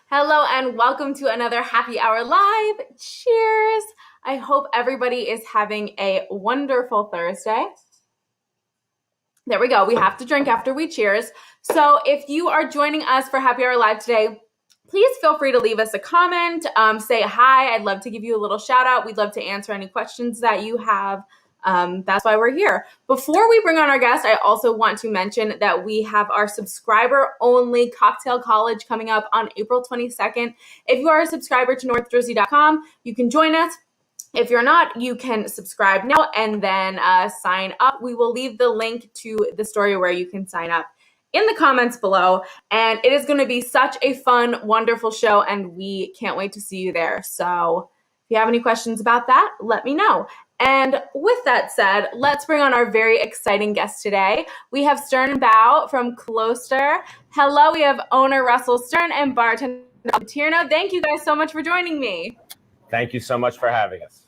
Hello and welcome to another Happy Hour Live. Cheers. I hope everybody is having a wonderful Thursday. There we go. We have to drink after we cheers. So if you are joining us for Happy Hour Live today, please feel free to leave us a comment, say hi. I'd love to give you a little shout out. We'd love to answer any questions that you have. That's why we're here. Before we bring on our guest, I also want to mention that we have our subscriber-only cocktail college coming up on April 22nd. If you are a subscriber to northjersey.com, you can join us. If you're not, you can subscribe now and then sign up. We will leave the link to the story where you can sign up in the comments below. And it is going to be such a fun, wonderful show, and we can't wait to see you there. So if you have any questions about that, let me know. And with that said, let's bring on our very exciting guest today. We have Stern Bow from Closter. Hello, we have owner Russell Stern and bartender Tierno. Thank you guys so much for joining me. Thank you so much for having us.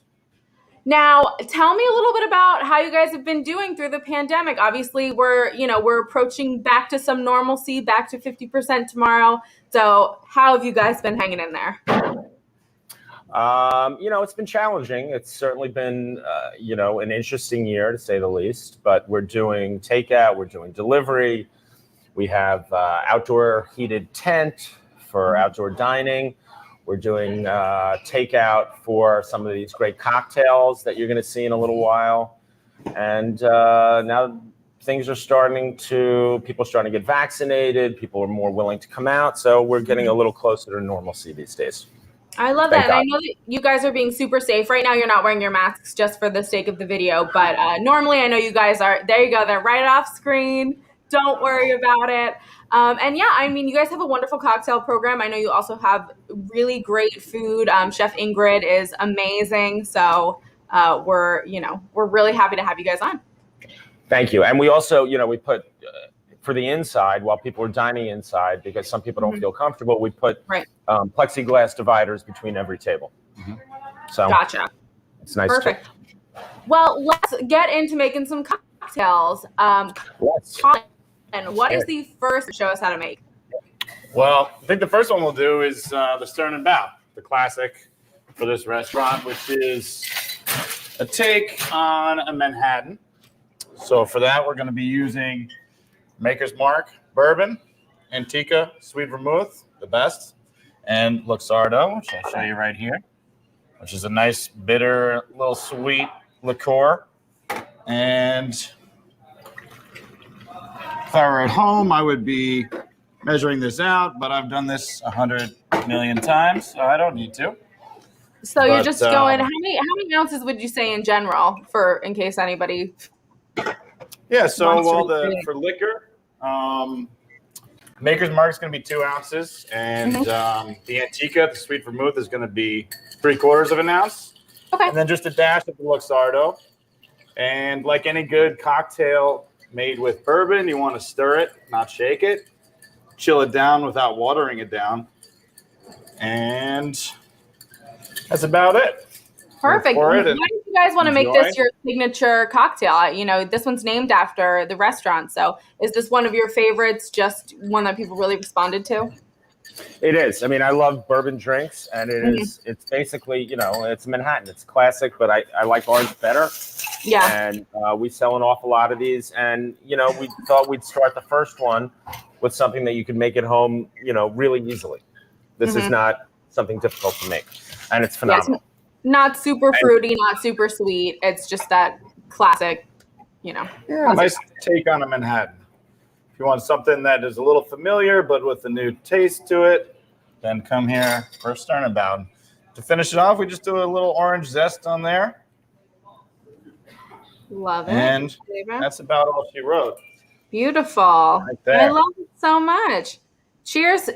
Now, tell me a little bit about how you guys have been doing through the pandemic. Obviously, we're approaching back to some normalcy, back to 50% tomorrow. So how have you guys been hanging in there? It's been challenging. It's certainly been, an interesting year to say the least, but we're doing takeout, we're doing delivery. We have outdoor heated tent for outdoor dining. We're doing takeout for some of these great cocktails that you're going to see in a little while. And now things are people are starting to get vaccinated. People are more willing to come out. So we're getting a little closer to normalcy these days. I love that. And I know that you guys are being super safe. Right now, you're not wearing your masks just for the sake of the video. But normally, I know you guys are. There you go. They're right off screen. Don't worry about it. You guys have a wonderful cocktail program. I know you also have really great food. Chef Ingrid is amazing. So we're really happy to have you guys on. Thank you. And we also, we put for the inside while people are dining inside, because some people don't feel comfortable, we put plexiglass dividers between every table. So gotcha. It's nice. Perfect. Well, let's get into making some cocktails. And what is the first? Show us how to make. Well, I think the first one we'll do is the Stern and Bow, the classic for this restaurant, which is a take on a Manhattan. So for that, we're going to be using Maker's Mark bourbon, Antica sweet vermouth, the best, and Luxardo, which I'll show you right here, which is a nice bitter, little sweet liqueur. And if I were at home, I would be measuring this out, but I've done this 100 million times, so I don't need to. So you're just going. How many ounces would you say in general, in case anybody? Yeah. So for liquor, Maker's Mark is going to be 2 ounces, and the Antica, the sweet vermouth, is going to be 3/4 of an ounce. Okay. And then just a dash of the Luxardo, and like any good cocktail made with bourbon, you want to stir it, not shake it. Chill it down without watering it down. And that's about it. Perfect. Why do you guys want to make this your signature cocktail? This one's named after the restaurant. So is this one of your favorites, just one that people really responded to? It is. I mean, I love bourbon drinks, and it's basically, it's Manhattan. It's classic, but I like ours better. Yeah. And we sell an awful lot of these. And, we thought we'd start the first one with something that you could make at home, really easily. This is not something difficult to make. And it's phenomenal. Not super fruity, not super sweet. It's just that classic, nice take on a Manhattan. If you want something that is a little familiar, but with a new taste to it, then come here for a Stern and Bow. To finish it off, we just do a little orange zest on there. Love it. And that's about all she wrote. Beautiful. Right there. I love it so much. Cheers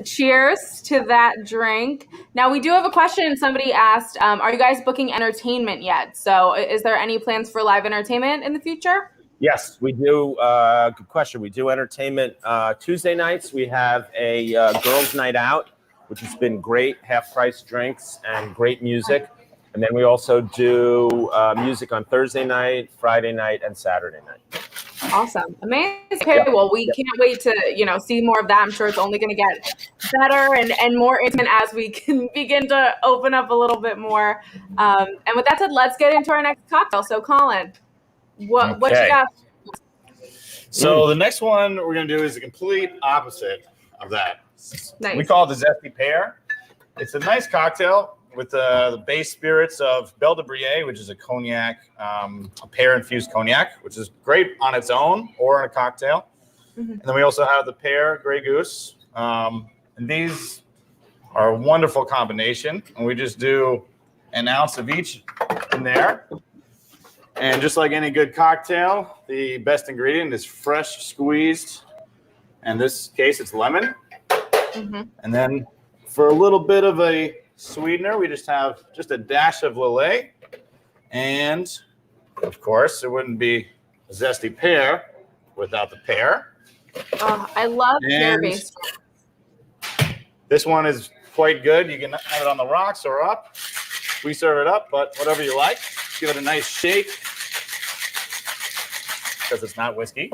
to that drink. Now, we do have a question. Somebody asked, are you guys booking entertainment yet? So is there any plans for live entertainment in the future? Yes, we do. Good question. We do entertainment Tuesday nights. We have a girls' night out, which has been great, half-price drinks and great music. And then we also do music on Thursday night, Friday night, and Saturday night. Awesome. Amazing. Okay, well, we can't wait to, see more of that. I'm sure it's only going to get better and more intimate as we can begin to open up a little bit more. And with that said, let's get into our next cocktail. So, Colin, what you Okay. got? So the next one we're going to do is the complete opposite of that. Nice. We call it the Zesty Pear. It's a nice cocktail with the base spirits of Belle de Brie, which is a cognac, a pear-infused cognac, which is great on its own or in a cocktail. And then we also have the pear Grey Goose. And these are a wonderful combination. And we just do an ounce of each in there. And just like any good cocktail, the best ingredient is fresh squeezed. In this case, it's lemon. And then for a little bit of a sweetener, we just have just a dash of Lillet. And, of course, it wouldn't be a Zesty Pear without the pear. Oh, I love pear-based. This one is quite good. You can have it on the rocks or up. We serve it up, but whatever you like. Give it a nice shake because it's not whiskey.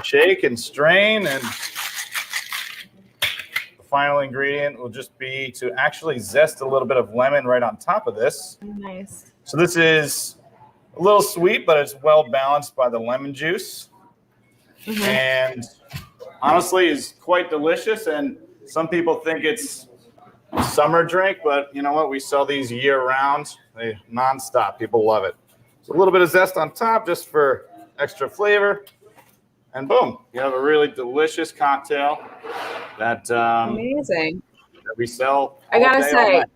Shake and strain, and the final ingredient will just be to actually zest a little bit of lemon right on top of this. Nice. So this is a little sweet, but it's well balanced by the lemon juice. And honestly is quite delicious. And some people think it's a summer drink, but you know what? We sell these year round. They nonstop. People love it. So a little bit of zest on top just for extra flavor. And boom, you have a really delicious cocktail that Amazing. that we sell. I gotta all day, all say, night.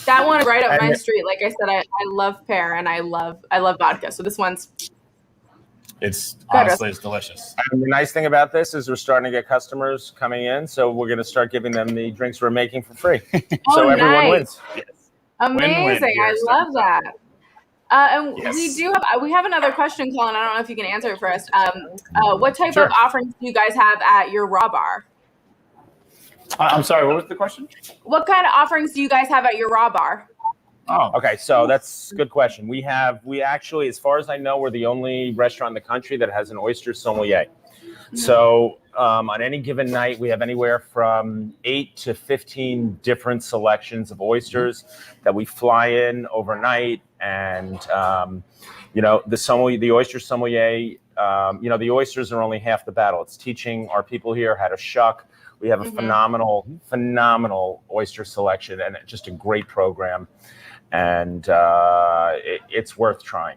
that one right up my street. Like I said, I love pear and I love vodka. So this one's It's good. honestly it's delicious. And the nice thing about this is we're starting to get customers coming in, so we're going to start giving them the drinks we're making for free. So everyone nice. wins. Yes. Amazing. Win-win here, I so. love that. And Yes. we have another question, Colin. I don't know if you can answer it first. What type Sure. of offerings do you guys have at your raw bar? I'm sorry, what was the question? What kind of offerings do you guys have at your raw bar? Oh, Okay, so that's a good question. We actually, as far as I know, we're the only restaurant in the country that has an oyster sommelier. So on any given night, we have anywhere from 8 to 15 different selections of oysters that we fly in overnight. And, the oyster sommelier, the oysters are only half the battle. It's teaching our people here how to shuck. We have a phenomenal oyster selection and just a great program. And it's worth trying,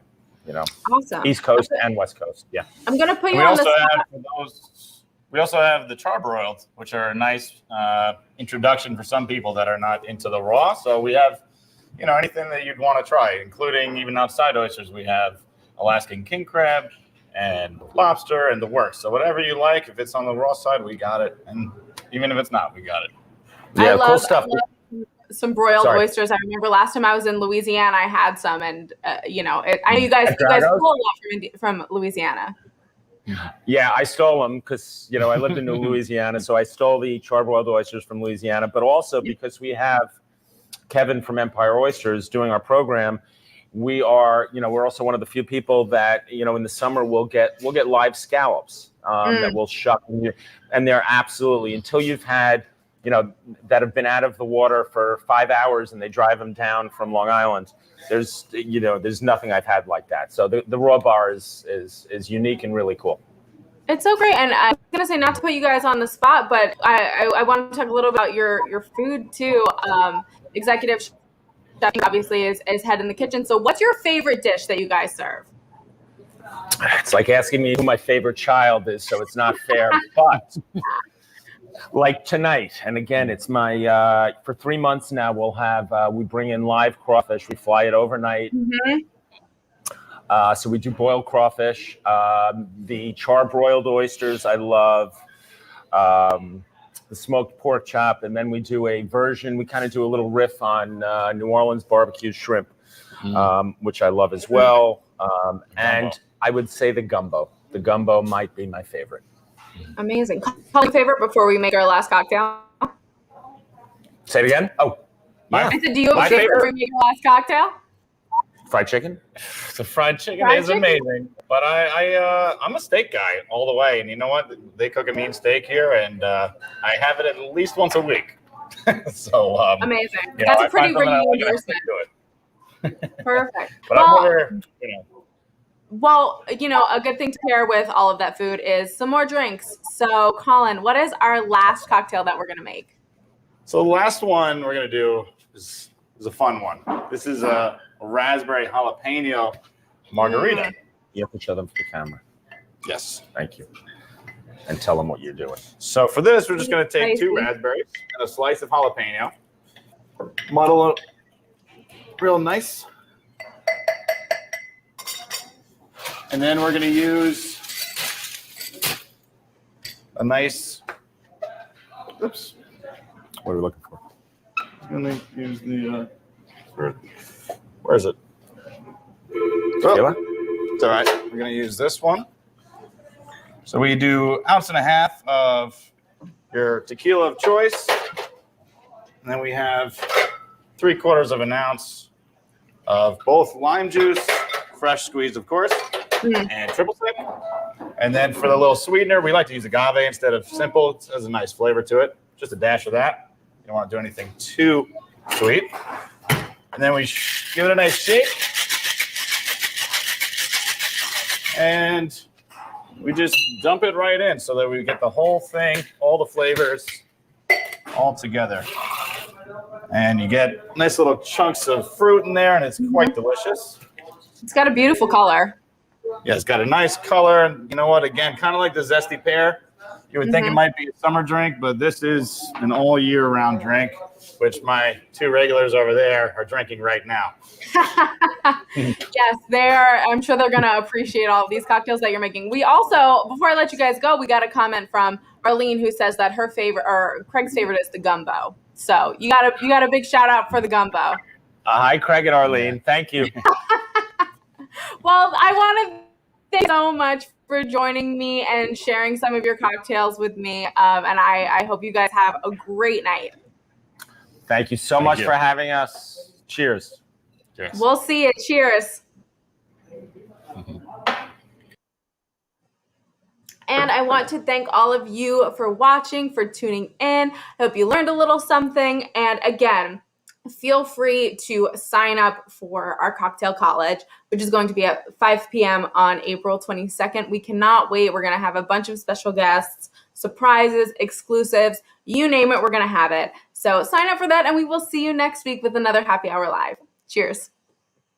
Awesome. East Coast and West Coast. Yeah. I'm going to put we you on the also spot. have for those. We also have the charbroiled, which are a nice introduction for some people that are not into the raw. So we have, anything that you'd want to try, including even outside oysters. We have Alaskan king crab and lobster and the works. So whatever you like, if it's on the raw side, we got it, and even if it's not, we got it. Yeah, I cool stuff. love some broiled Sorry. oysters. I remember last time I was in Louisiana, I had some, and I know you guys At pull a Drago's? lot from Louisiana. Yeah, I stole them because, I lived in Louisiana, so I stole the charbroiled oysters from Louisiana, but also because we have Kevin from Empire Oysters doing our program. We are, we're also one of the few people that, in the summer we'll get live scallops that we'll shuck, and they're absolutely, until you've had, that have been out of the water for 5 hours and they drive them down from Long Island. There's nothing I've had like that. So the raw bar is unique and really cool. It's so great. And I'm going to say, not to put you guys on the spot, but I want to talk a little about your food too. Executive chef obviously is head in the kitchen. So what's your favorite dish that you guys serve? It's like asking me who my favorite child is, so it's not fair. But like tonight, and again, it's my for 3 months now. We'll have we bring in live crawfish. We fly it overnight. So we do boiled crawfish. The charbroiled oysters, I love. The smoked pork chop, and then we do a version. We kind of do a little riff on New Orleans barbecue shrimp, which I love as well. And I would say the gumbo. The gumbo might be my favorite. Amazing. Call your favorite before we make our last cocktail. Say it again. Oh, My- I said, do you have My a favorite favorite. before we make our last cocktail? Fried chicken? The fried chicken Fried is chicken? amazing, but I'm a steak guy all the way, and you know what? They cook a mean steak here, and I have it at least once a week. So Amazing. you know, That's a I pretty find something I ringing like and I endorsement. stick to it. Perfect. But I've never, Well, a good thing to pair with all of that food is some more drinks. So, Colin, what is our last cocktail that we're going to make? So the last one we're gonna do is a fun one. This is a raspberry jalapeno margarita. You have to show them for the camera. Yes. Thank you. And tell them what you're doing. So for this, we're just gonna take 2 Spicy. raspberries and a slice of jalapeno. Muddle it real nice. And then we're gonna use a nice, oops. What are we looking for? I'm gonna use the, where is it? Tequila? It's all right. We're gonna use this one. So we do 1.5 ounces of your tequila of choice, and then we have 3/4 ounce of both lime juice, fresh squeezed, of course, and triple sec. And then for the little sweetener, we like to use agave instead of simple. It has a nice flavor to it. Just a dash of that. You don't want to do anything too sweet. And then we give it a nice shake. And we just dump it right in so that we get the whole thing, all the flavors all together. And you get nice little chunks of fruit in there, and it's quite delicious. It's got a beautiful color. Yeah, it's got a nice color. And you know what? Again, kind of like the Zesty Pear. You would think it might be a summer drink, but this is an all year round drink, which my 2 regulars over there are drinking right now. Yes, I'm sure they're going to appreciate all of these cocktails that you're making. We also, before I let you guys go, we got a comment from Arlene who says that her favorite, or Craig's favorite, is the gumbo. So you got a big shout out for the gumbo. Hi, Craig and Arlene. Thank you. Well, I want to thank you so much for joining me and sharing some of your cocktails with me. And I hope you guys have a great night. Thank you so much for having us. Cheers. Cheers. We'll see you. Cheers. And I want to thank all of you for watching, for tuning in. I hope you learned a little something. And again, feel free to sign up for our cocktail college, which is going to be at 5 p.m. on April 22nd. We cannot wait. We're going to have a bunch of special guests, surprises, exclusives, you name it, we're going to have it. So sign up for that, and we will see you next week with another Happy Hour Live. Cheers.